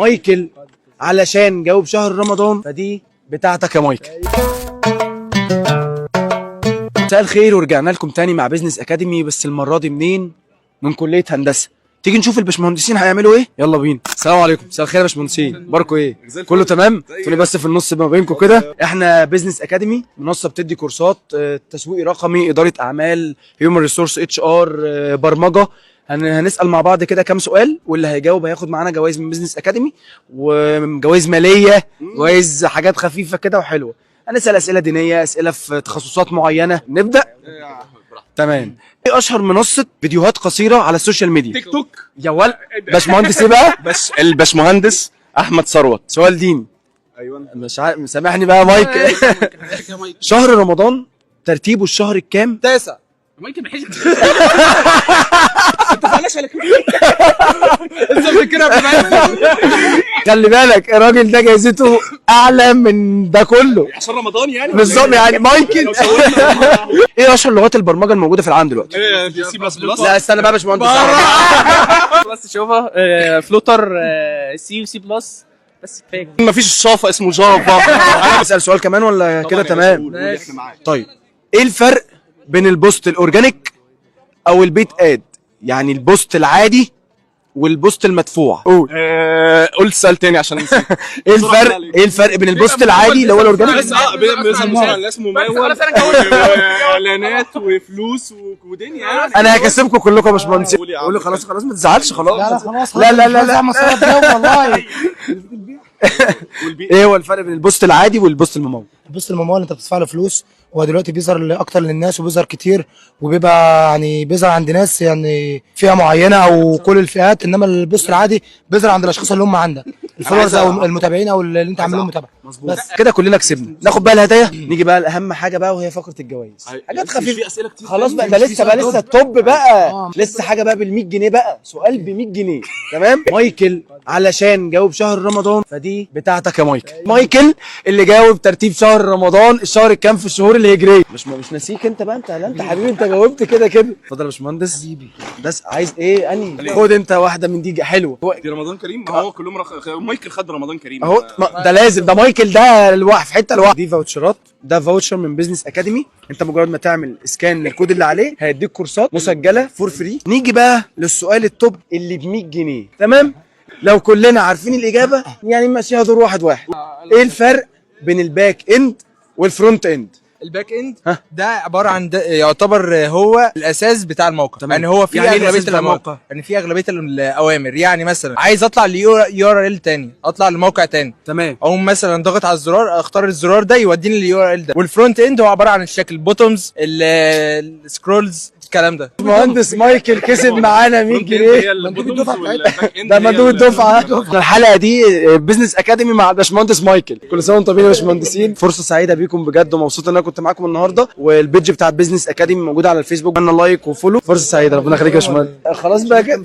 مايكل علشان جاوب شهر رمضان، فدي بتاعتك يا مايكل. مساء الخير، ورجعنا لكم تاني مع بيزنس اكاديمي، بس المره دي منين؟ من كليه هندسه. تيجي نشوف الباشمهندسين هيعملوا ايه؟ يلا بينا. السلام عليكم. مساء الخير يا باشمهندسين، باركوا ايه؟ كله تمام؟ تقولي بس في النص ما بينكم كده. احنا بيزنس اكاديمي، منصه بتدي كورسات تسويق رقمي، اداره اعمال، هيومن ريسورس، اتش ار، برمجه. هنسال مع بعض كده كام سؤال، واللي هيجاوب هياخد معانا جوائز من بيزنس اكاديمي، وجوائز ماليه، جوائز حاجات خفيفه كده وحلوه. هنسال اسئله دينيه، اسئله في تخصصات معينه. نبدا. تمام. ايه اشهر منصه فيديوهات قصيره على السوشيال ميديا؟ تيك توك. يا ولد باشمهندس ايه بقى؟ الباشمهندس احمد ثروت. سؤال ديني. ايوه مش عارف، سامحني بقى مايك. شهر رمضان ترتيبه الشهر الكام؟ تاسع. مايك ما حيش انت فلاش ولا كده؟ انت فاكرها خلي بالك الراجل ده جايزته اعلى من ده كله عشان رمضان يعني بالظبط. يعني مايكل. ايه اشهر لغات البرمجه الموجوده في العالم دلوقتي؟ سي بلس بلس. لا استنى بقى يا باشمهندس. بس شوفها فلوتر سي وسي بلس بس كفايه. مفيش الشافا اسمه جافا. انا بسال سؤال كمان ولا كده تمام؟ احنا معاك. طيب ايه الفرق بين البوست الاورجانيك او البيت اد؟ يعني البوست العادي والبوست المدفوع. قول. قلت سؤال تاني عشان نسيت. ايه الفرق بين البوست العادي اللي هو الاورجانيك؟ مثلا ناس ممول واعلانات وفلوس ودنيا يعني. انا هكسبكم كلكم يا باشمهندس. قولوا خلاص خلاص ما تزعلش خلاص. خلاص لا والله. ايه هو الفرق بين البوست العادي والبوست الممول؟ البوست الممول انت بتدفع له فلوس، هو دلوقتي بيظهر اكتر للناس وبيظهر كتير، وبيبقى يعني بيظهر عند ناس يعني فئه معينه او كل الفئات، انما البوست العادي بيظهر عند الاشخاص اللي هم عندك، الفولورز او المتابعين او اللي انت عامل لهم متابعه. مظبوط كده، كلنا كسبنا. ناخد بقى الهدايا، نيجي بقى لاهم حاجه بقى، وهي فقره الجوائز. حاجات خفيفه. خلاص بقى، ده لسه التوب بقى. لسه حاجه بقى بال 100 جنيه بقى، سؤال ب 100 جنيه. تمام. مايكل علشان جاوب شهر رمضان، فدي بتاعتك يا مايكل. مايكل اللي جاوب ترتيب شهر رمضان، الشهر الكام في الشهور الهجريه. مش ناسيك انت بقى. انت لا انت حبيبي، انت جاوبت كده كده. اتفضل يا باشمهندس. حبيبي بس عايز ايه؟ اني خد انت واحده من دي حلوه. دي رمضان كريم. ما هو كلهم مايكل خد رمضان كريم اهو. ده لازم، ده مايكل ده لوحده في حته لوحده. دي فاوتشرات، ده فاوتشر من بيزنس اكاديمي. انت مجرد ما تعمل اسكان للكود اللي عليه هيديك كورسات مسجله فور فري. نيجي بقى للسؤال التوب اللي ب 100 جنيه. تمام. لو كلنا عارفين الاجابه يعني نمشيها دور واحد واحد. ايه الفرق بين الباك اند والفرونت اند؟ الباك اند ده عباره عن يعتبر هو الاساس بتاع الموقع. تمام. يعني هو في يعني اغلبيه الموقع، يعني في اغلبيه الاوامر. يعني مثلا عايز اطلع ليو ار ال تاني، اطلع لموقع تاني، تمام، او مثلا ضغط على الزرار، اختار الزرار ده يوديني لليو ار ال ده. والفرونت اند هو عباره عن الشكل، بوتومز، السكرولز، الكلام ده. مهندس مايكل كسب معانا 100 جنيه. ده مندوب الدفعه. الحلقه دي بيزنس اكاديمي مع الباشمهندس مايكل. كل سنه وانتم طيبين يا باشمهندسين. فرصه سعيده بيكم بجد، ومبسوط ان انا كنت معاكم النهارده. والبيدج بتاع بيزنس اكاديمي موجوده على الفيسبوك، عملنا لايك وفولو. فرصه سعيده، ربنا يخليك يا باشمهندس. خلاص بقى كده.